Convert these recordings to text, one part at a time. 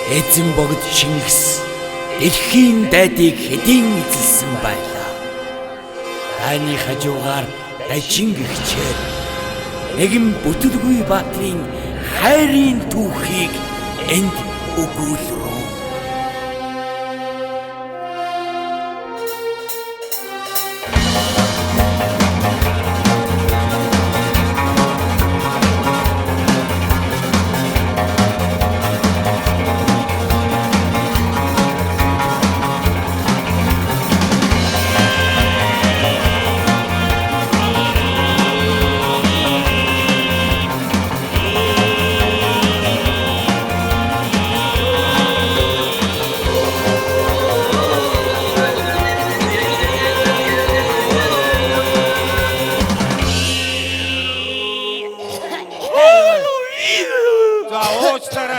Эзэн богд Шингис дэлхийн дайдыг хэдийн эзэлсэн байлаа. Таны хажуугаар дажин гихчээр нэгэн бүтэлгүй баатрын хайрын түүхийг энд өгүүлрүү.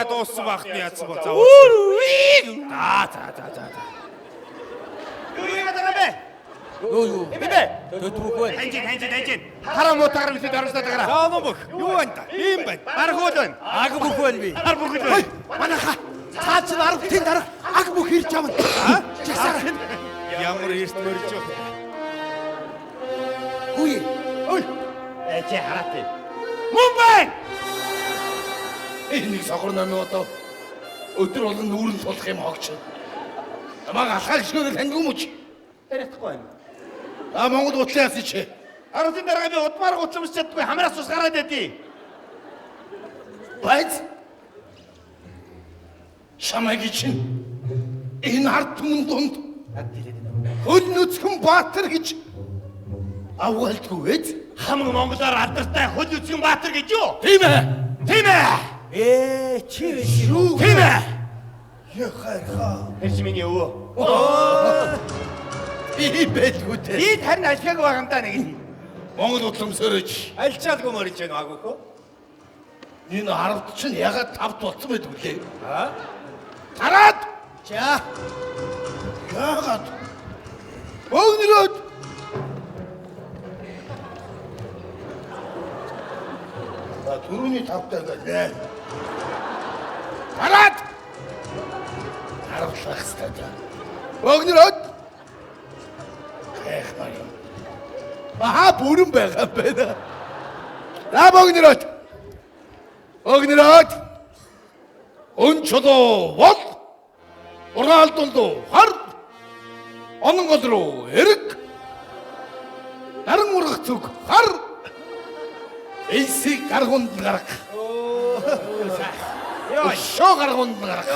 Дууссан багт нь яатсан бол за уучлаарай. За. Юу яагаад бэ? Юу? Бибэ. Төтрүүхөө. Ханжин. Хараа муутаар бид орсоо тагараа. Саано бүх. Юу байна та? Ийм байна. Бархуул байна. Аг бүх байна би. Ар бүхэл байна. Манайха цаад чинь 10 дарга аг бүх ирж явна. Жагсаар. Ямар эрт мөрж явах. Үй. Чи хараатай. Мөн байна. Энийг сохор намын одоо өдөр болгон нүүрэн тулах юм хогч. Намайг алхах шгөөл таньгүй мөч. Ярихгүй байна. Монгол утлаас чи. 10 дарга би удмаар гутламж чаддгүй хамраас ус гараад байдیں۔ Байц. Шамаги чинь энэ ард түмэн дунд хөл нүцгэн баатар гэж авгаалдгүй ээ. Хамаг монголоор алдартай хөл үзгэн баатар гэж юу? Тийм ээ. Чи Шүү. Тийм ээ. Яхаа. Хэрч миний өвөө. ийм байлгүй дээ. Энд харин ашиг байгаа юм да нэг. Монгол утлымсөрөж. Альчаалгүй морж байна агуугүй. Энэ ард чинь ягаад тавт болсон байдаг лээ. Тараад. За. Ягаад? Богнороод. Түрүүний тавтай гэлээ. Тараад. Харуулах хэрэгтэй. Богнороод. Эх маяг. Баха бүрэн байгаа байна. Богнороод. Он чулуу бол ураалдул хар ононгол руу эрг наран ургах зүг хар эсийг гаргунд гарах шоо гаргунд гарах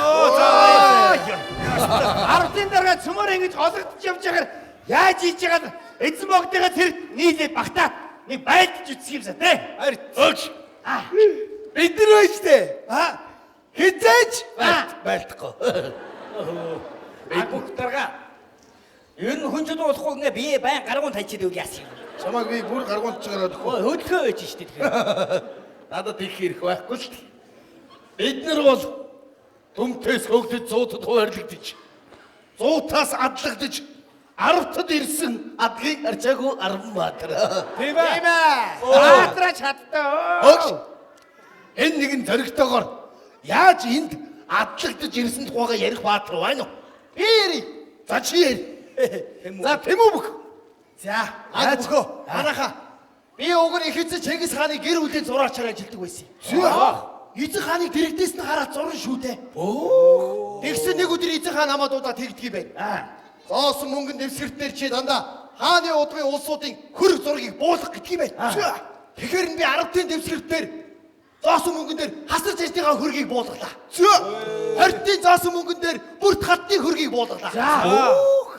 Ардын дараа цөмөр ингэж олгодож явж байхаар яаж хийж байгаад эзэн богдыгаа тэр нийлээд багтаад нэг байлдж үтсэх юмсаа те. Өч бид нар өчтэй хизээч байлдахгүй бүгдэрга. Ер нь хүн ч болохгүй ингээ би байн гаргуун тажид үл яасан юм. чамайг би бүр гаргунд чигараад Хөдөлгөө байж штэ тэгэхээр. надад их хэрэг байхгүй шүү дээ. Бид нар бол түмтээс хөгдөж зуутад хуваарлагдаж зуутаас адлагдаж арвтад ирсэн адгийг арчаагүй арван баатар. Тийм ээ. Баатраа чадтаа. Өгш. Энэ нэгэн зоригтойгоор яаж энд адлагдаж ирсэн тухайга ярих баатар байна уу? Би ярий. За чи ярь. За Тэмүүбүк. За аажгүй. Манайха би уг нь их эзэн Чингис хааны гэр бүлийн зураачаар ажилладаг байсан юм. Эзэн хааныг дэрэгдээс нь хараад зурн шүү дээ. Тэгсэн нэг өдөр эзэн хаан намайг дуудаад тэгдгий байна. Зоосон мөнгөнд дэвсгэртнэр чи дандаа хааны удмын улсуудын хөр зургийг буулгах гэдгий байна. Тэгэхээр би 10-ын дэвсгэртнэр зоосон мөнгөн дээр хасарч ажтайгаа хөргийг буулгалаа. 20-ын зоосон мөнгөн дээр бүрт хатны хөргийг буулгалаа.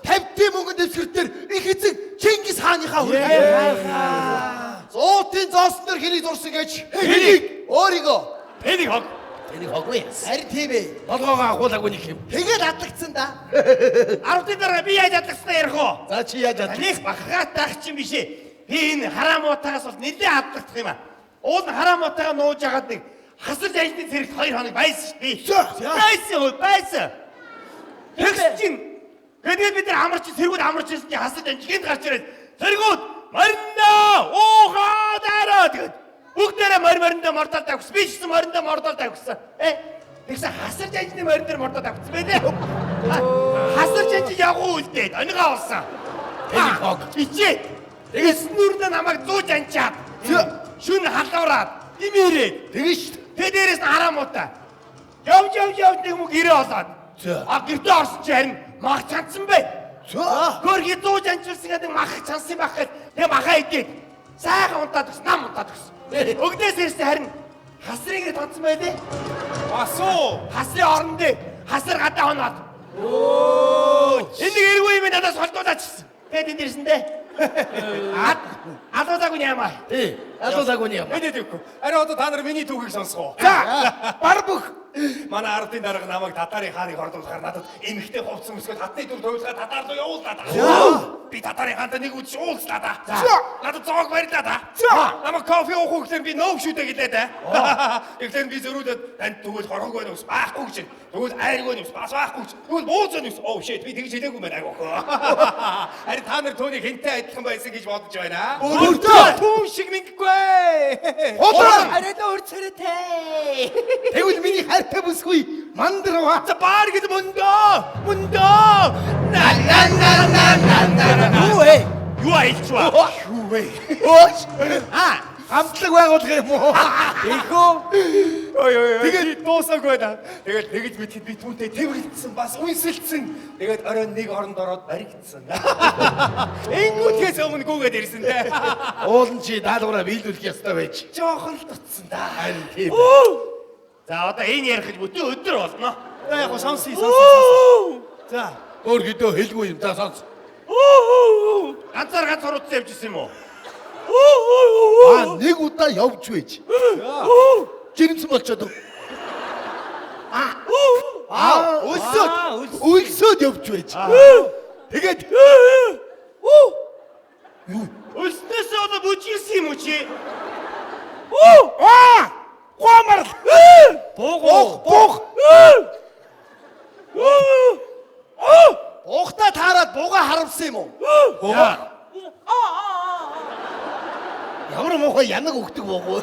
50-ын мөнгөн дэвсгэртнэр их эзэн Чингис хааныхаа хөргийг. 100-ын зоосон дээр хэнийг зурсан гэж хэнийг өөрийгөө Энийг хог. энийг хоггүй. Харин тийм ээ. Болгоогоо агуулаагүй нэг юм. Тэгээд адлагдсан да. 10-ын дараа би яаж адлагдснаа ярих уу? За чи яаж адлагдсан? Таныг багхаатайх чинь биш ээ. Би энэ хараамуутаагаас бол нэлээд адлагдах юм аа. Уул хараамуутайгаа нууж ягаад нэг хасарч ажлын зэрэгт 2 хоног байсан шүү дээ. Байсан. Тэгс чинь тэгээд бид нар амарч сэргүүд амарч ирсэн чи хасарч амжилт гарч ирээд сэргүүд морьно уухаа дараа тэгээд бүгдээрээ мориндоо мордол тавьсан. Би ч гэсэн мориндоо мордол тавьсан. Тэгсэн хасар жанжны морь дээр мордоод авчихсан байлээ. Хасар жанж явгуу үлдээд онигаа болсон. Тэний хог. Ичээ. Тэгээс нүрнэ намайг зууж анчаад. Шүн халуураад имээрээ. Тэгэн шүү. Тэ дээрээс нь хараамуутай. Явж нэг мөг ирээ болоод. А гэртээ орсон чи харин мах чансан бай. Хөргий зууж анчилсан гэдэг мах чансан байх гэж тэг махаа идээд. Сайхан унтаад өгс, нам унтаад өгс. Өгдөөс ирсэн харин хасрыг тонцсон байлээ. Басуу. Хасрын орон дээр хасар гадаа хоноод. Энэ эргүй юм надаас холдуулаачихсан. Тэгээд энд ирсэндээ. Алуудаагүй нямаа. Алуудаагүй нямаа. Мэдээгүй. Арай одоо та нар миний түүхийг сонсгоо. За, бар бүх. Манай ардын дарга намайг татарын хааныг хордуулахаар надад эмхтэй хувцсан өсгөл хатны дүр туйлахаар татар руу явууллаа да. Би татарын хаантаа нэг үз уулзлаа да. Надад зоог барилаа да. Намайг кофе уух гэхээр би нөөв шүтэ гэлээ да. Тэгэхээр би зөрүүлээд танд тэгвэл хорхог байна ус баахгүй гэж. Тэгвэл айрг байна ус бас баахгүй гэж. Тэгвэл бууз байна ус. Oh shit би тэгж хэлээгүй мэн агиохоо. Харин та нар түүнийг хинтээ адилхан байсан гэж бодож байна. Өөртөө Түүн шиг минггүй. Хоолой. Арай дөр цэрэтэй. Тэгвэл миний хайртай бүсгүй мандрава. За баар гэж мөндөө. Юу вэ? Юу аилчваа? Юу вэ? Оош. Хамтлаг байгуулах юм уу? Ихөө. Тэгээд дуусаагүй да. Тэгээд тэгж би түүнтэй тэрвэрлсэн бас үнсэлсэн. Тэгээд оройн нэг оронд ороод баригдсан. Энгүүтгээс өмнө гүгээд ирсэн дээ. Уулын чи даалгавраа биелүүлэх ёстой байж. Жохон л дутсан да. Харин тийм. За одоо энэ ярих гэж бүтэн өдөр болно. За яг сонсъё. За Өөргөдөө хэлгүй юм та сонс. ганцаар ганц уруудсан явжсэн юм уу? Нэг удаа явж байж. Жирэмсэн болчиход. Үлсөд явж байж. Тэгээд Өснөөсөө одоо бүжгэлсэн юм уу чи? Гомар. Буух. Буухта таарад бууга харамсан юм уу? Ямар муухай янаг өгдөг буугуу.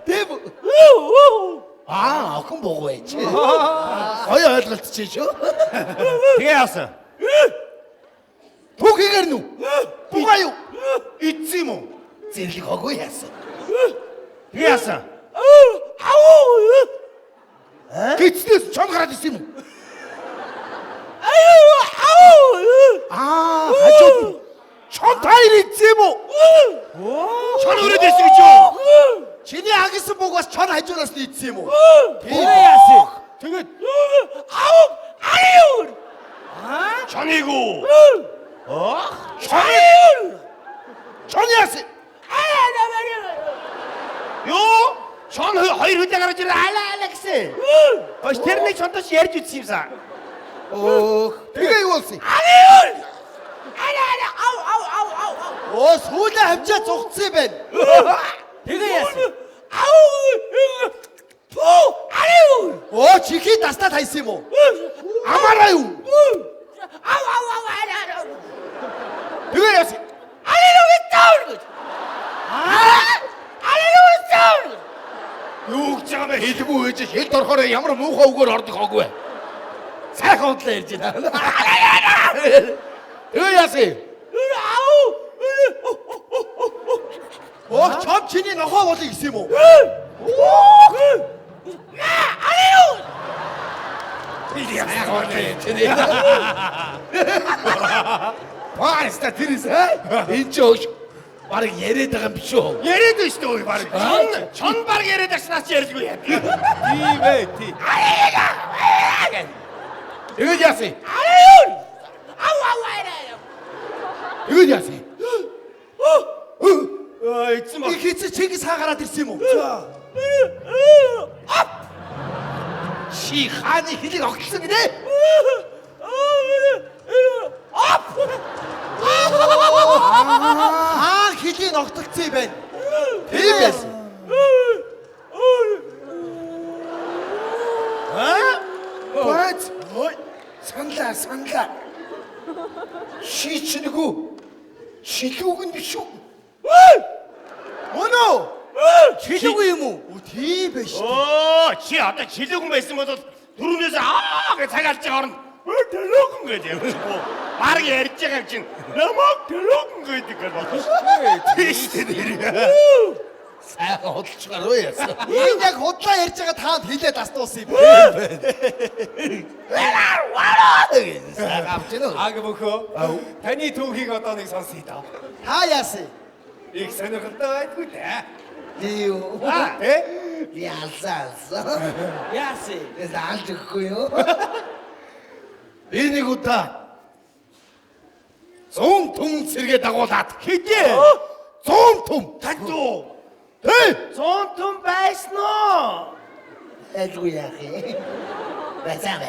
Тэв. Охин бууг байж. Гоё ойлголцчих шүү. Тэгээ яасан? Түүхийгэр нү. Бугаа юу? Идсэн юм уу? Зэрлэг хогоо яасан. Тэгээ яасан? Гэцнээс чон гараад исэн юм уу? Хажууд. Чон тайр идсэн юм уу? Чон өрөөд ирсэн гэж юу? Чиний агсан бууг бас чон хажуураас нь идсэн юм уу? Тэгээ яасан? Тэгээд чоныг уу? Чон яасан? Юу? Чон хоёр хүлээ гарч ирээ алаа гэсэн. Хош тэрний чонточ ярьж үтсэн юмсан. Тэгээ юу болсон? Сүүлээ хавчаа зугцсан юм байна. Тэгээ яасан? Чихий дастаад хайсан юм уу? Амаараа юу? Тэгээ яасан? Юу гэж байгаа бэ? Хэлгүй ээж хэлд орохоор ямар муухай үгээр ордог хог вэ? Сайхан удлаа ярьж байна. Тэгээ яасан? Чам чиний нохоо болыг гисэн юм уу? Пааста тэрс энэ ч өөш барыг яриад байгаа юм биш үү? Яриад байна шүү дээ баг. Чон баг яриад агснаас ч ярьжгүй яа. Тийм ээ, тийм. Тэгээд яасан? Тэгээд яасан? Эцэн баг. Ихээч Чингис хаан гараад ирсэн юм уу? Чи хааны хэлийг огтлсон гинэ? Хаан хэлийг огтлцсон юм байна. Тийм байсан. Бац. Санала. Шийчнэгүү. Шилүүг нь биш үү? Мөнөө. Чилээгүй юм уу? Тийм биш. Оо, чи одоо чилээгүй байсан бол түрүүнээс гэж цагаалж байгаа орно. Төлөөгөн гэж юм. Бараг ярьж байгаа юм чинь. Намайг төлөөгөн гэдэг гэж бодсон. Тийш дээ. Сайхан худалчгаар уу яасан. Энэ яг худлаа ярьж байгаа таанд хилээд астуулсан юм. Сайхан авч гэнэ. Аг бөхөө. Таны түүхийг одоо нэг сонсъё даа. Та яасан? Их сонирхолтой байдгүй дээ. Юу? Тэ? Би алсан. Яаси. Ez алж өгөхгүй юу? Би нэг удаа 100 түн сэргээ дагуулад Хэдий? 100 түн. Тадуу. Тэ? 100 түн байсан уу? Айлгүй яах юм. Байсан.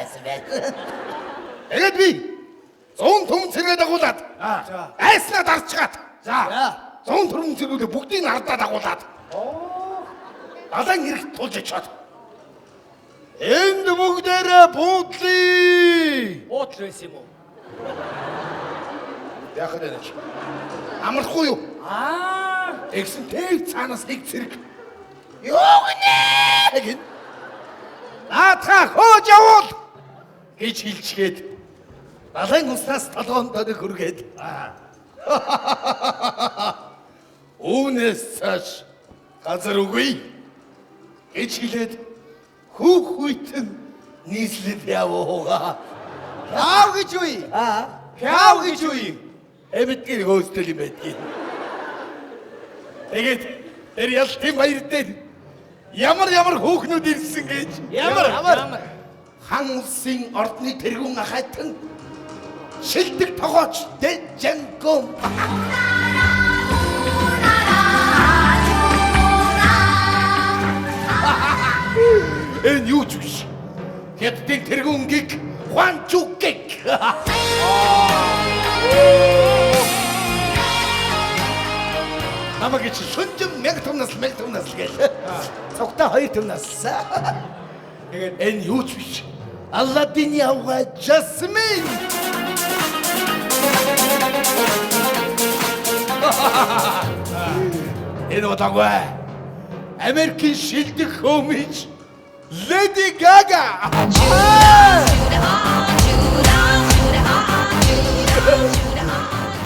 Тэгээд би 100 түн сэргээ дагуулад айснаа дарчгаад. За. 100 түн сэргүүдээ бүгдийг ардаа дагуулад. Алан ирэх тулж ичээд. Энд бүгдээрээ буудлаа. Буудлаа байсан юм уу? Яах вэ? Амархгүй юу? Аа, Тэгсэн тэг цаанаас нэг зэрэг. Юу гинэ гин. Наатаа хөөж явуул гэж хилчгээд. Далайн уснаас толгоонд нэг хүргээд. Үүнээс цааш газар үгүй гэж хэлээд хүүхүйтэн нийслэл явуугаа. Яав гэж үе? Яав гэж үе? Эвэтгэр хөөстэй юм байдгийг. Тэгээд тэр ялтын баяр дээр ямар хөөхнүүд ирсэн гэж. Ямар хан улсын ордны тэргүүн ахайтан шилдэг тогооч Дэжэнгом. Энэ юу ч биш. Хятадын тэргүүн гиг Хуанчугэг. Намайг чи шүнжин 1000 томнас гээл. Цогтой 2 томнас. Тэгээд энэ юу ч биш. Алладин явга Жасмин. Энэ удаагүй. Америкийн шилдэг хөөмич Lady Gaga.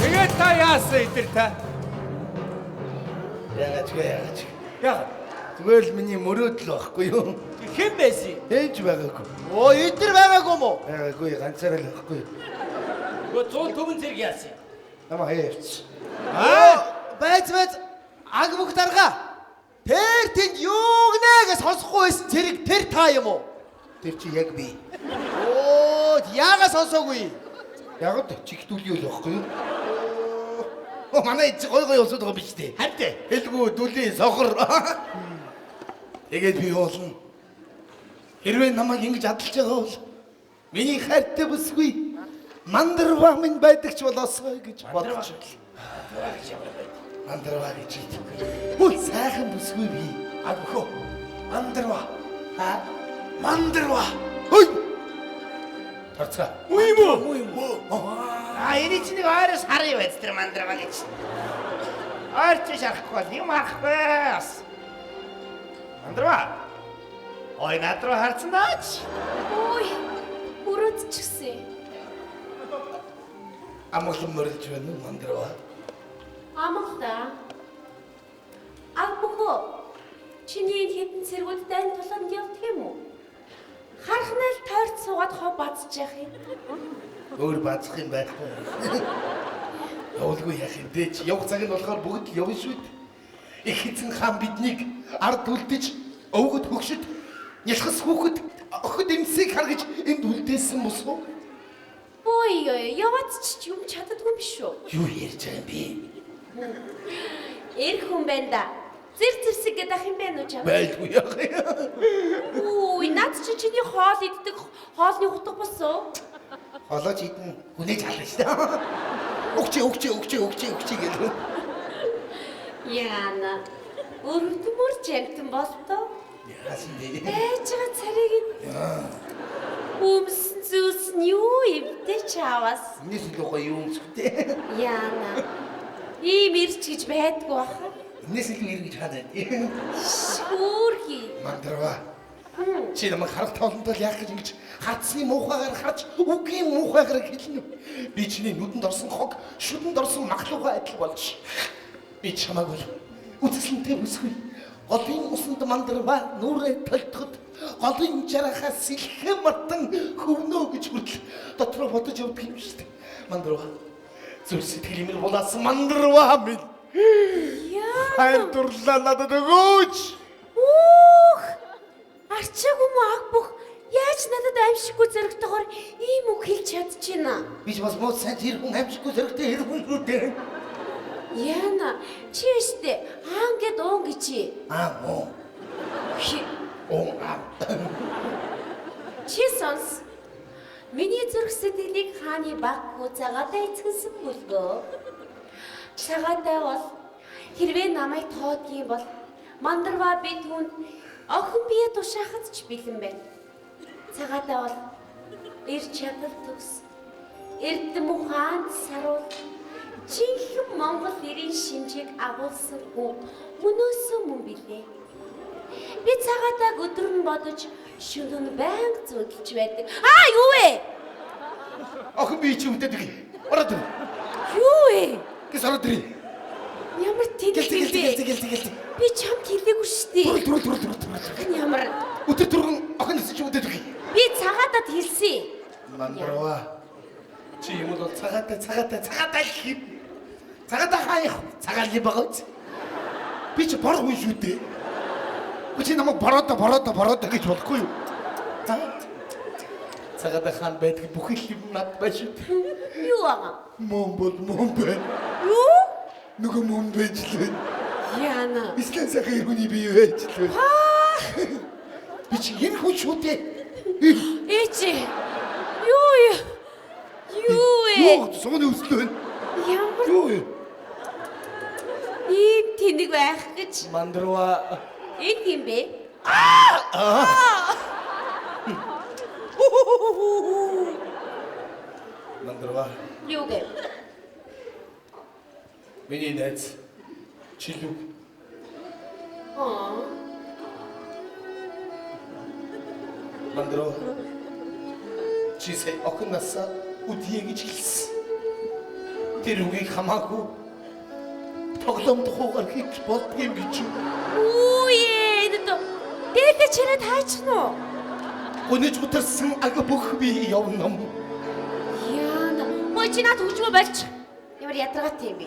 тэгээд та яасан итэр та? Яагаад. Яа, Зүгээр л миний мөрөөдөл байхгүй юу? хэн байсан? Ээж байгаагүй. Оо, итэр байгаагүй юм уу? Байгаагүй ганцаараа л байхгүй. Гөө 100 төвөн зэрэг яасан? Намаа хаяач. Байц аг бүх дарга. Тэр тэнд юу гэнэ гэж сонсохгүй байсан зэрэг тэр та юм уу? Тэр чи яг би. Оо, яагаад сонсоогүй? Яг л чигтүүл юу л байхгүй юу? Манай эцэг гой усууд байгаа биз дээ. Хавтэ. Хэлгүй дүлийн сохор. Тэгээд би уулна. Хэрвээ намайг ингэж адалж байгаа бол миний хайртай бүсгүй мандарва минь байдаг ч болоосой гэж бодож байна. Мандарва гэж хэлдэг. Хөө сайхан бүсгүй би. Агхөө. Мандарва. Мандарва. Хөөе. Тарцгаа. Уу юм уу? Энэ чинь нэг ойроос харъя байц тэр мандарва гэж. Ойрч шарахгүй юм харахгүй бас. Мандарва. Ой, надруу харсан даач. Ой, өрөөдчихсэн. Амгалан мөрөлж байна уу мандарва? Амгалаа. Агбөхөө. Чиний хэдэн цэргүүд дайн тулаанд явдаг юм уу? Харахнаа л тойрч суугаад хов бацж явах юм. Өөр бацах юм байхгүй. Явуулгүй яах юм бэ? Явах цаг нь болохоор бүгд л явна шүү дээ. Их эзэн хаан биднийг ард үлдэж өвгөд хөгшөд нялхас хүүхэд охид эмсийг харгаж энд үлдээсэн мус уу? Ой, яваад ч юм чаддгүй юм шүү. Юу ярьж байгаа юм бэ? Эр хүн байна да. Зэрэг гэдэг ах юм байна уу чам? Байлгүй яах юм. Үй, над чиний хоол иддэг хоолны хутга болсон. Холооч идэн хүнээж хална шүү дээ. Өгчээ гэдэг. Яана. Өрөвдмөр жамтан болтоо. Яасан бэ? Байж байгаа царийг нь. Өмсөн зүс нь юу ивдэ чаваас. Энэс илүү гоё юм зүгтээ. Яана. Ийм ирч гэж байдгүй баха. Энэс илүү иргэж хаад байна. Шүүрхий. Мандрава. Чи намайг харах тоолонд л яах гэж ингэж хатсны муухайгаар харж үгийн муухайгаар хэлнэ. Би чиний нүдэнд орсон хог, шүдэнд орсон махлуугаа адил болж. Би чамайг бол үцгэлэнтэй бүсгүй. Голын усанд мандрава нүрээ толтоход голын жарахаас сэлхэн мартан хөвнөө гэж хүртэл дотроо бодож явдаг юм шүү дээ. Мандрава. Зүр сэтгэл имэр булаасан мандрава минь. Хайр дурлаа надад өгөөч. Ух! Арчаагүй мө аг бүх яаж надад аимшиггүй зэрэгтэйгээр ийм үг хэлж чадчихна. Би ч бас муу сайн тэр хүн амжихгүй зэрэгтэй хэр хүн шүү дээ. Яна, чи өстэй хаан гэд уун гिची. Муу. Чи сонс. Миний зүрх сэтгэлийг хааны баг хуцаагаадаа эцгэлсэн бүлгөө. Цагаатай бол хэрвээ намайг тоодгийн бол мандрава би түүнд охин бие тушаахад ч бэлэн байна. Цагаатай бол эр чадал төгс. Эрдэм ухаанд саруул. Жинхэнэ Монгол эрийн шинжийг агуулсан хүн мөнөөсөн мөн билээ. Би цагаатай өдөр нь бодож шөнө нь байнга зүудэлж байдаг. Юу вэ? Охин би чи үдээд үгүй. Ороод ир. Юу вэ? Гис ороод ир. Ямар тэнэг Гэлтэй. Би чамд хэлээгүй шүү дээ. Түрэл. Ямар Өдөр түргэн охиноос чи үдээд үгүй. би цагаатад хэлсэн. Мандрава. Чи юм бол цагаатай гэх. Цагаатай хаяах. Цагаал юм байгаа үз. Би чи бор хүн шүү дээ. Чи намайг бороо гэж болохгүй юу? Цагаатай хаан байдаг бүх юм над байж шүү дээ. Юу аа? Мөн байна. Юу? Нөгөө мөн байж лээ. Яна. Ислэн сахир хүний бие байж лээ. Би чи энэ хүн шүү дээ. Эчи. Юу? Юу сууны өслөө байна. Ямар Юу? ийм тэнэг байх гэж Мандрава. энэ юм бэ? Мандрава. Юу гэ? Миний найз Чилүү. Мандрава. Чи сая охиноосаа үдье гэж хэлсэн. Тэр үгийг хамаагүй тоглоомд хуугаар хийж болдгийм гэж. Үе эд дээд чирээ таачна уу? Гониж гутарсан ага бүх би явна. Яна. Мой чи над хөгжмөө болж. Ямар ядаргаатай юм бэ?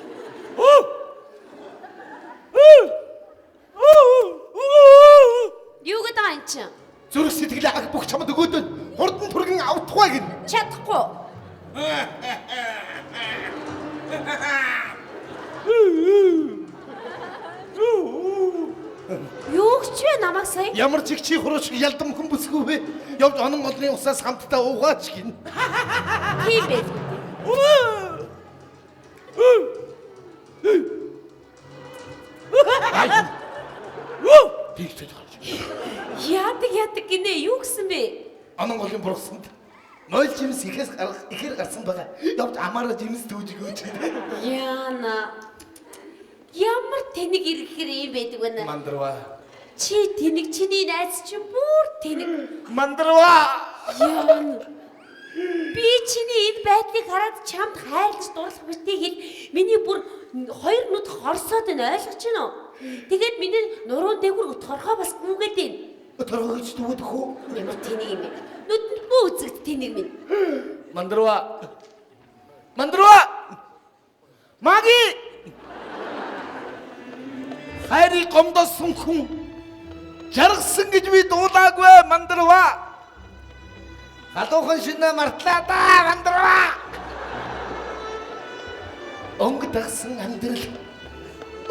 Юу гэдэг юм чи? Зүрх сэтгэлээ ага бүх чамд өгөөд хурдан түргэн авахгүй гин. Чадахгүй. Юу ч вэ намайг сая? Ямар ч их чи хурууч ялдам хүн бүсгүй вэ? Явж онон олны усаас хамтдаа уугаач гин. Тийм бэ. Тэгтэй гарч. Яадаг гинэ юу гэсэн бэ? Онон олын бургасанд нойл жимс ихээр гарсан байгаа. Явж амаараа жимс төвж өгөөч. Яна. Ямар тэнэг ирэхэр юм байдаг вэ? Мандрава. Чи тэнэг чиний найз чи бүр тэнэг. Мандрава. Яна. Би чиний энэ байдлыг хараад чамд хайрлаж дурлах битгий хэл миний бүр хоёр нүд хорсоод байна ойлгож байна уу? Тэгээд миний нуруу дээгүр торхоо бас гүгээд байна. Торгоо гэж дүүдэг хөө. Ямар тэнэг юм бэ? Нүдэнд бүү үзэгд тэнэг минь. Мандрава. Маги. хайрыг гомдосон хүн жаргасан гэж би дуулаагүй мандрава. Халуухан шинэ мартлаа да мандрава. Онгодсон амьдрал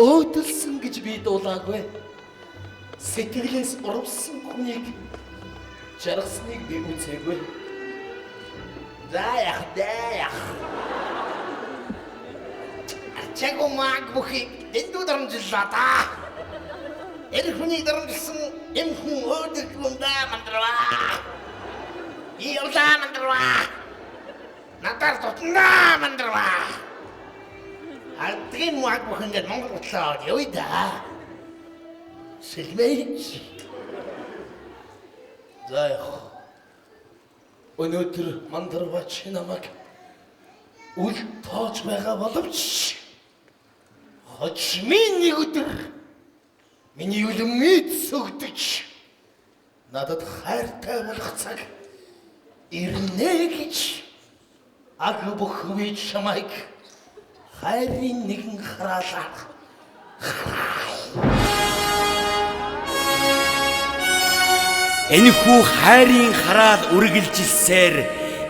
өөдөлсөн гэж би дуулаагүй. Сэтгэлээс урвсан хүнийг жаргасныг би үзээгүй. Заях. Чего маг бухи эндүү дарамжиллаа та. Эр хүний дарамжсан эм хүн өөдөлмөндөө мандрава. Иолда мандрава. Натар тотна мандрава. ардгийн маг бүх ингээд Монгол утлаа явъя да. Сэлмэж. Заяа. Өнөөдөр мандарвач намайг үл тоож байгаа боловч хожмын нэг өдөр миний үлэмэд сүгдэж надад хайртай болох цаг ирнэ гэж аг бүхвэж чамайг хайрын нэгэн хараалаа. Энэхүү хайрын хараал үргэлжилсээр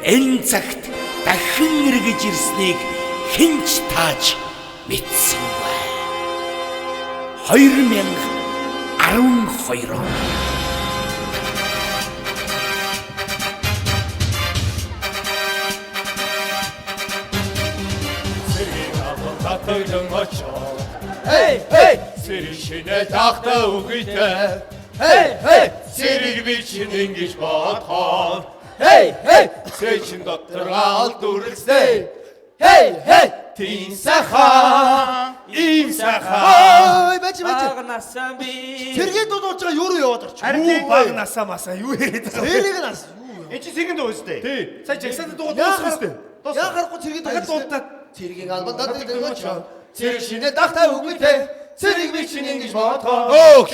энэ цагт дахин эргэж ирснийг хинч тааж мэдсэнгүй. 2012 он. Татгалан очоо. Хей, хей. Сэршинэ тахта үгүйтэй. Хей, хей. Сэрэг бичин ингэж бодхоо. Хей, хей. Сэчин дотор алд үргэлжлээ. Хей, хей. Тийм сайхан, ийм сайхан. Ой, бач. Багнасаа би. Сэргээд дуудаж байгаа юу руу яваад орч. Юу баг насаа масаа юу яриад байгаа. Сэргийг нас. Энд чи сэргэн дуу өстэй. Тий. Сая жагсаанд дуу Яагаад өстэй. яа гарахгүй сэргээд Дахиад дуудаад. Цэргийн албандад дэгэж. Цэрэг шинэ Дахтай үгүйтэй. Цэрэг бичин ингэж бодхоо.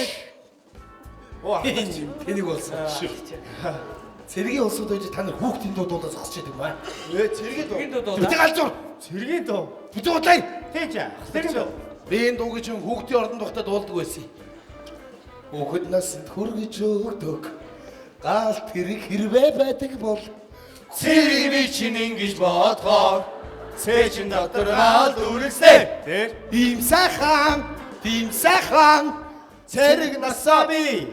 Тэнийг болсон. Цэргийн улсууд байж та нар хүүхдийн дуудаас зогсож байдаг бай. Цэргээд дуу. Бүтэн галзуур. Цэргийн дуу. Бүтэн удлаа. Тий ч. Цэргийн дуу. Би энэ дууг чинь хүүхдийн ордонд байхдаа дуулдаг байсан. Хүүхэд насанд хүргэж өгдөг. Гал тэрэг хэрвээ байдаг бол Цэрэг бичин ингэж бодхоо. Сэчин дотор алд үргэлжлээ. Тэр ийм сайхан Цэрэг насаа би.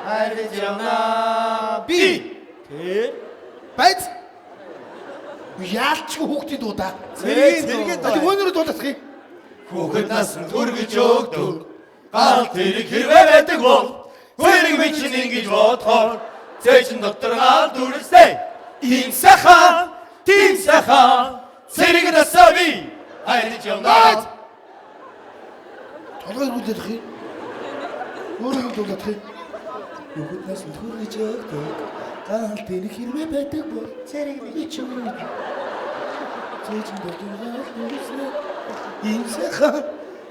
хайрж явна би. Тэр байц. Яалч хүүхдийн дуудаа. Цэргийн дуу. Өнөөдөр дуулах юм. хүүхэд насанд хүргэж өгдөг. Гал тэрэг хэрвээ байдаг бол цэрэг бичин ингэж бодхоо. Сэчин дотор алд үргэлжлээ. Ийм сайхан, тийм сайхан. Цэрэг насаа би хайрж явна. Толгой үлдэх юм. Өөрөө дуулах юм. Хүүхэд насанд хүргэж өгдөг. Гал тэрэг хэрвээ байдаг бол цэрэг бичин Цэчин дотор алд үргэлжлээ. Ийм сайхан,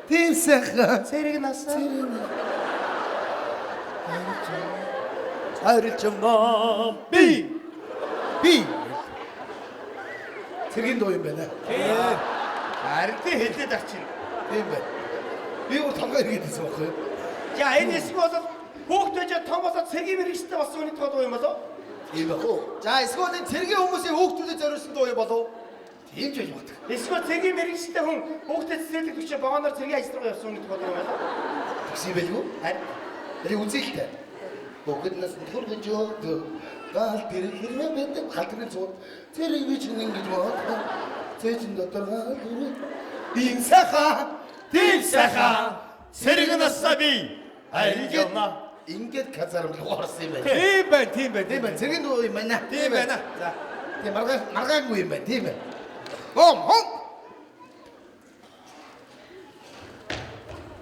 тийм сайхан. Цэрэг насаа. Хайрлж явна. Би Цэргийн дуу юм байна. харин тий хэлээд ах чинь. Тийм байна. Би өөр толгой иргээд байсан байхгүй. За энэ хэсэг бол хүүхд байж том болоод цэргийн мэрэгчтэй болсон хүний тоо дуу юм болоо. Тийм байх уу? За эсвэл энэ цэргийн хүмүүсийн хүүхдүүдэд зориулсан дуу юм болов? Тийм ч байж магадгүй. Эсвэл цэргийн мэрэгчтэй хүн хүүхдэд цэцэрлэг төвчөө багаанаар цэргийн ажил руу явсан хүний тоо дуу юм болоо. Тэгсэн байлгүй. Харин Тэрийг үзээлтэй. Бүгд нас төргөж өгдөг. Гал тэрэг хэрвээ байдаг халтрын цууд цэрэг би чинь ингэж бодох. Цэчин дотор гал тэрэг ийм сайхан. тийм сайхан. Цэрэг насаа би хайрж явна. Ингээд казарм руу орсон юм байна. Тийм байна, тийм байна. Тийм байна. Цэргийн дуу юм байна. Тийм байна. За. Тийм маргаагүй юм байна. Тийм байна. Хом.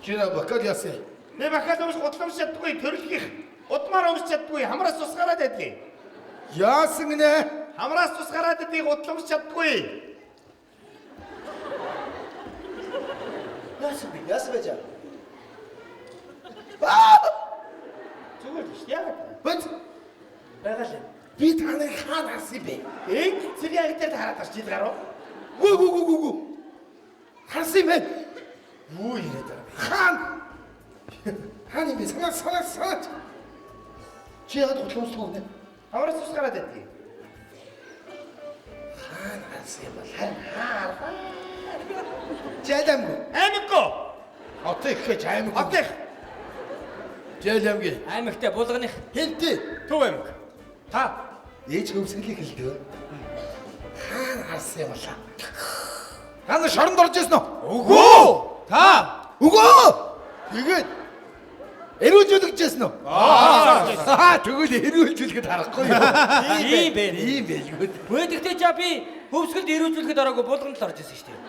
Чина бакал ясэ. Би бахад өмс гудамж чаддаггүй төрөлхийх. Удмаар өмс чаддаггүй хамраас тус гараад байдгийг. Яасан гинэ? Хамраас тус гараад байдгийг гудамж чаддаггүй. Яс байж. Зүгээр биш яагаад? Бат Байгаал. би таныг хаанаас юм бэ? Энд цэргийн агтад хараад гарч ил гарав. Гү. Харсан юм бэ? Юу яриад байгаа бэ? Хаан юм бэ? Санаа. Чи яагаад хөтлөмсгүй нэ? Хамраас тус гараад байдгийг. Хаанаас юм бол хаа. Жаламгүй. Аймаггүй. Отоо ихэж аймаг. Отих. Жаламгүй. Аймагтай булганых. Хинтээ. Төв аймаг. Та Ээж хөвсгөлийг хэлдэг. Хаанаас юм бол? Хаана шоронд орж ирсэн үү? Үгүй. Та Үгөө. Тэгээд Эрүүлжүүлэгчсэн үү? Аа тэгвэл эрүүлжүүлэхэд харахгүй юу? ийм байна. Ийм байлгүй. Гэхдээ жаа би хөвсгөлд ирүүлжүүлэхэд ороогүй булганд л орж ирсэн шүү дээ.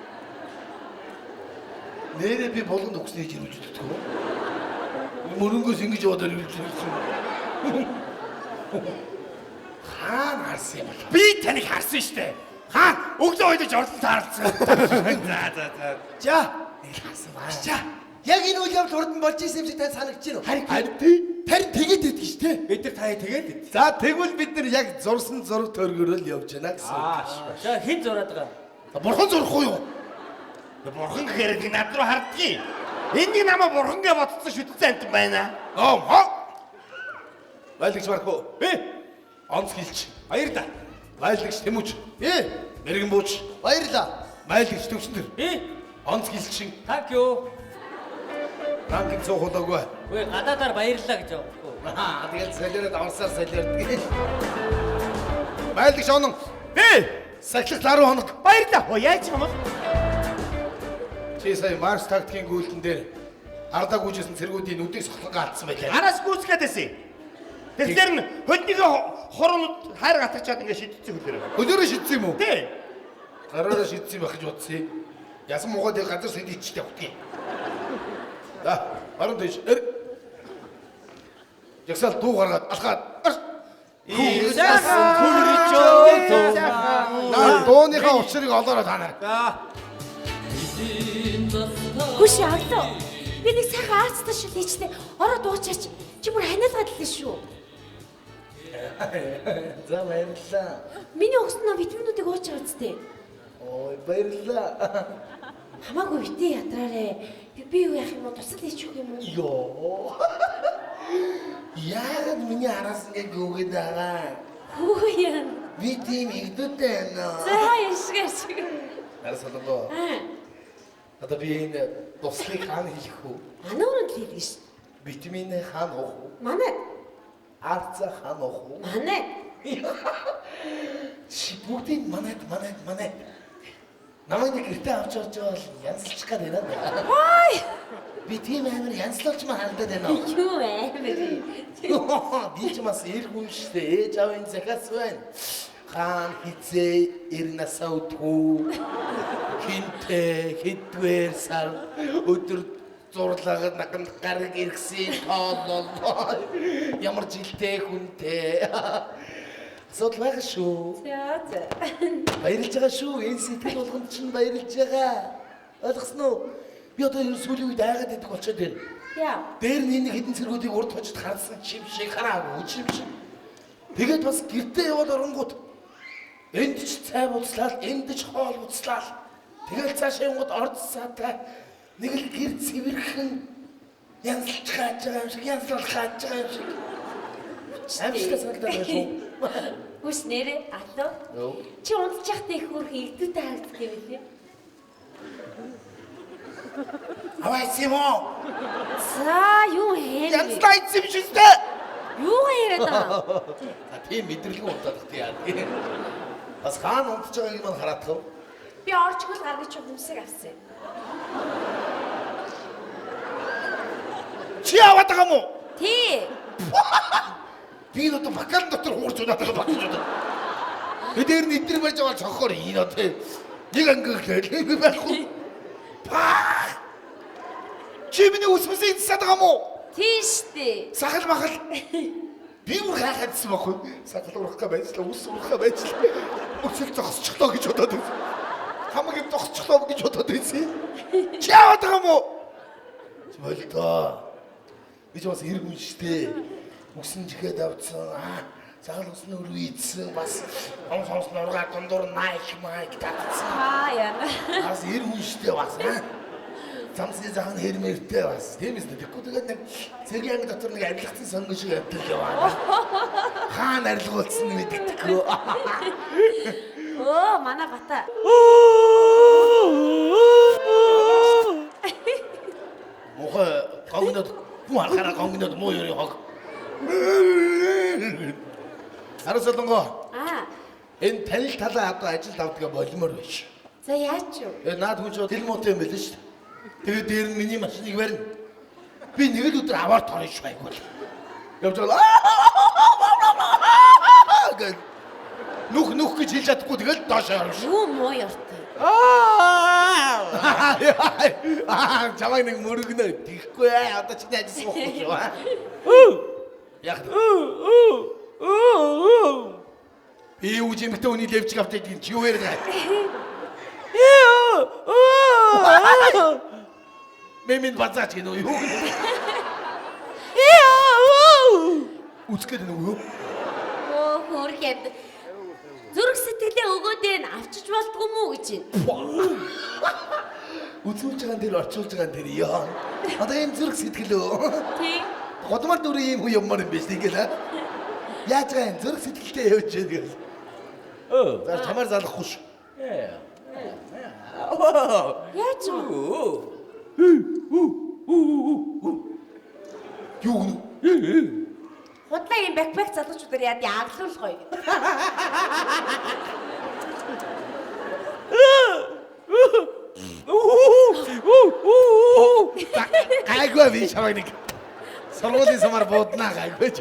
Нэрээ би болгонд өгснөж эрүүлжүүлдэг үү? Мөрөнгөөс ингэж яваад эрүүлжүүлсэн. Хаан харсан юм бол. Би таныг харсан штэ. Хаан өглөө ойлож орлон таарлцсан. За. За. Нэг харсан баа. За. Яг энэ үйл явдал хурдан болж исэн юм шиг тань санагдаж байна уу? Харин тий. Тарин тэгээд идэх шүү дээ. Бид нар таяа тэгээд. За тэгвэл бид нар яг зурсан зураг төргөрөөл явж байна гэсэн. За хэн зураад байгаа? Бурхан зурахгүй юу? Бурхан гэхээр би над руу хардгийг. Энийг намаа бурхан гэж бодсон шүтсэн амт байна. Байлагч Марко. Би онц хилч. Баярлаа. Байлагч Тэмүүж. Би мэрэгэн бууч. Баярлаа. Байлагч Төвчнөр. Би Онц хилчин. thank you. Танкин цоохолоогүй. Гүй гадаадаар баярлаа гэж байгаа. Тэгээд солиороод аварсаар солиордог. Байлагч онон. Би сахилах 10 хоног. Баярлаа. Оо яаж юм бэ? Чи сая Марс тактикийн гүйлтэн дээр ардаа гүйжсэн цэргүүдийн нүдийг сохлон алдсан байлаа. Араас гүйцгээд байсан. Тэгэхээр нь хөднийг хоронод хайр гатгачаад ингэ шидсэн хөлөөрөө. Хөлөөрөө шидсэн юм уу? Тий. Гараараа шидсэн байх гэж бодсон. Ясан муугаа дээр газар сэдийчтэй утгий. За, баруун дэш. Ягсаал дуу гаргаад алхаад. Наа дууныхаа учрыг олоороо та нар. Хүш орлоо. Би нэг сайхан арцтай шүү лээчтэй. Ороо дуучаач. Чи бүр ханиалгаад л шүү. За баярлаа. Миний өгснөө витаминуудыг ууж байгаа үстэй. Ой баярлаа. Хамаагүй битээ ядраарэ. Би юу яах юм уу? Тусал хийчих юм уу? Йоо. Яагаад миний араас ингэ гүгээд байгаа? Хөө яа. Би тийм игдүүтэй байна. За яшгаач. Арас болоо. Одоо би энэ туслыг хаана хийх вэ? Ануурд л хийдэг ш. Витамин хаана уух вэ? Манай. Арца хаана уух вэ? Манай. Чи бүгдийг манайд. Намайг нэг гэртээ авч орж байгаа бол янзлчих гээд байна. Ой. Би тийм амар янзлуулж маа хандаад байна. Юу амар. Би ч бас ир хүн шүү дээ. Ээж аавын захаас байна. Хаан хизээ ирнасаа утгуу. Хинтээ хидвэр сар өдөр зурлагад наган гараг иргсэн тооллоо. Ямар жилтэй хүнтэй. Асуудал байгаа шүү. За. Баярлж байгаа шүү. Энэ сэтгэл болгонд чинь баярлж байгаа. Ойлгосноо уу? Би одоо энэ сүүлийн үед айгаад идэх болчиход байна. Яа. Дээр нь энэ хідэн цэргүүдийг урд хожид харсан чим шиг хараагүй чим шиг. Тэгээд бас гэртээ яваад оронгууд энд ч цай буцлаад, энд ч хоол буцлаад. Тэгэл цаашаа явгод орцсаатай нэг л гэр цэвэрхэн янзлж хааж байгаа юм шиг, янзлах хааж байгаа юм шиг. Амжилттай санагдаад байна шүү. Хүс нэрээ алуу. Юу? Чи унтж яхтай их хөрх игдүүтэй харагддаг юм лээ. Аваач юм уу? За юу хийн? Янзлаа ийцсэн юм шиг дээ. Юу яриад байгаа? А тийм мэдрэлгүй унтаад ихтэй яа. Бас хаана унтж байгааг мань хараадах. Би орчгол гаргаж юмсыг авсан. Чи аваад байгаа мó? Тий. Би одоо бакалн дотор хуурч унаад байгаа багч удаа. Тэдэр нь идэр барьж байгаа цонхоор ийн одоо нэг ангиглээ байхгүй. Паа! Чи миний үсмэсийг засаад байгаа мó? Тий штэ. Сахал махал. Би бүр хаахадсан байхгүй. Сахал урах байжлаа, үс урах байжлаа. Өсөл зогсчихлоо гэж бодоод байсан. Хамаг юм зогсчихлоо гэж бодоод байсан. Чи аваад байгаа мó? Чи болдоо. Би ч бас хэрэг хүн штэ. Үгсэн жихэд авцсан. Цагаал усан өрөө ийдсэн. Бас хонс нургаа дундуур майк татсан. Яа. Бас хэрэг хүн штэ бас. Замсны захан хэрмэртэй бас. Тийм ээ. Тэгэхгүй тэгээд нэг цэргийн анги дотор нэг арилгацсан сонгон шиг явдал яваа. Хаана арилгуулсан нь мэддэггүй. Оо, манай бата. Мохоо гонгнод хүн харахаараа гонгнод муу ёрын хог. Харасолонго. Энэ танил талаа одоо ажилд авдгаа болимоор биш. За яач юу? Наад хүн ч тэл муутай юм байл шүү дээ. Тэгээд дээр нь миний машиныг барина. Би нэг л өдөр аваар торно шүү айгуул. Явж байгаа. Гэл. Нүх гэж хэлж чадахгүй тэгэл доош орно шүү. Юу муу яртай. Чамайг нэг мөргөнө. Тэхгүй одоо чиний ажил суухгүй шүү. Яг. Би үжимтэй үний левчг авдаг юм чи юу яриад байгаа? Мэмин бацаач гэнэ юу? Үцгээд нүг юу? Оо хөөрхөд. Зүрх сэтгэлээ өгөөд энэ авчиж болдгоо мүү гэж байна. Үзүүлж байгаа дээр орчуулж байгаа дээр яа. Одоо ийм зүрх сэтгэл өө. Тий. Годмар дүрийн юм юммар юм биш тийм ээ. Яаж байгаа юм зүрх сэтгэлтэй явж байгаа. За чамаар залахгүй ш. Яаж вэ? Юу гэнэ? Худлаа юм бэкпэк залуучуудаар яа аглуулах гоё. Гайгүй би чамайг нэг сургуулийн сумаар бууднаа гайгүй ч.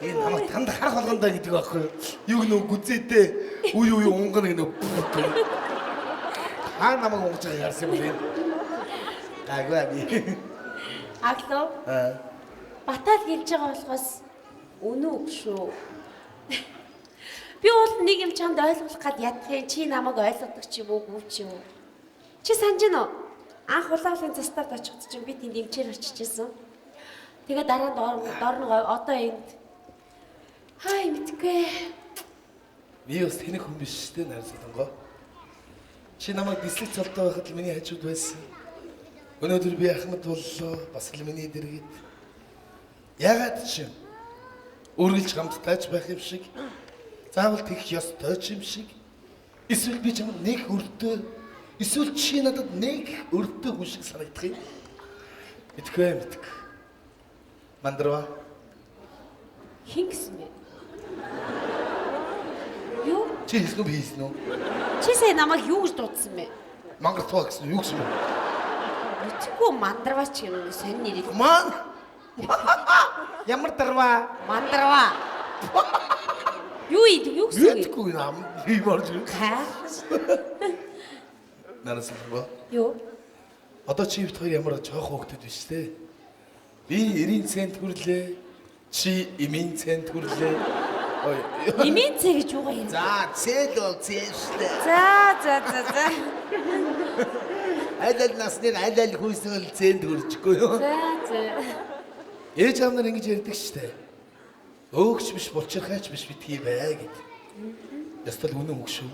Энэ намайг танд харах болгондоо гэдэг байхгүй юу? Юу нөө гүзээтэй үе унгана гэнэ. Аа намайг унгаж байгаа ярьсан юм бэ? Гайгүй би. Аглуу. Батал гэлж байгаа болохоос үнэн үг шүү. Би бол нэг юм чамд ойлгуулах гад ядах юм чи намайг ойлгодог ч юм уу гүү ч юм уу. Чи санаж гэнэ үү? Анх улаалын застарт очихд чинь би тэнд эмчээр очижсэн. Тэгээ дараа дорногоо одоо энд хай мэдгүй. Би бас тэнэг хүн биш шүү дээ нарсалангоо. Чи намайг дислэг цолтой байхад л миний хажууд байсан. Өнөөдөр би Ахмад боллоо. Бас л миний дэргэд. Ягаад чи үргэлж хамттайч байх юм шиг? Заавал тэгэх ёстой ч юм шиг? Эсвэл би чамд нэг өртөө, эсвэл чи надад нэг өртөө хүн шиг санагдах юм? Мэдгүй. Мандрава. Хин гэсэн бэ? Юу? Чи хийсэн үү, би хийсэн үү? Чи сая намайг юу гэж дуудсан бэ? Мангартаа гэсэн юу гэсэн бэ? Мэдгүй мандарвач юм сонь нэрийг. Ман? Ямар дарва? Мандарва. Юу гэсэн бэ? Мэдгүй нам. Би марж. Нарасалгаа. Юу? Одоо чи бит хоёр ямар жоох хөөгдөд биш те. Би 90 цент хүрлээ. Чи эмийн цент хүрлээ. Ой. Эмийн цэ гэж юугаа юм? За, цэл бол цээштэй. За. Аль насны аль хүйсэл цент хүрчихгүй юу? За. Ээж аав нар ингэж ярьдаг штэ. Өөгч биш булчирхаач биш битгий бай гэд. Ястал үнэн үг шүү.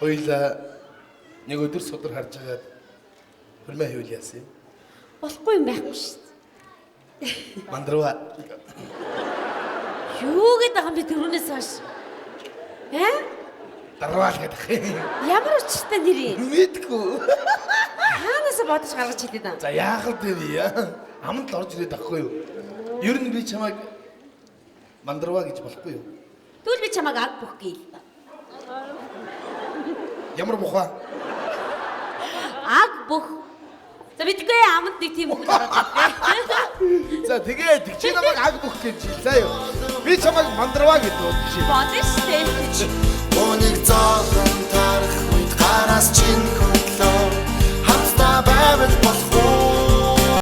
Хоёлаа нэг өдөр судар харж агаад хөрмөө хийвэл яасан юм? Болохгүй юм байхгүй шүү дээ. Мандрава. Юу гэдэг юм бэ түрүүнээс хойш? Дарвал гэдэг. Ямар учиртай нэр юм? Мэдгүй. Хаанаас бодож гаргаж хэлээд юм? За яахад вэ яа? Аманд л орж ирээд байхгүй юу? Ер нь би чамайг мандрава гэж болохгүй юу? Тэгвэл би чамайг аг бүх гээл. Ямар бухаа? Аг бүх. За бидгээ аманд нэг тийм үг гараад ирсэн. За тэгээд чи намайг аг бүх гэж хэлээ юу? Би чамайг мандрава гэж бодчих. Бодно шүү дээ. Өнийг зоолон тарах үед гараас чинь хөлөө хамтдаа байвал болох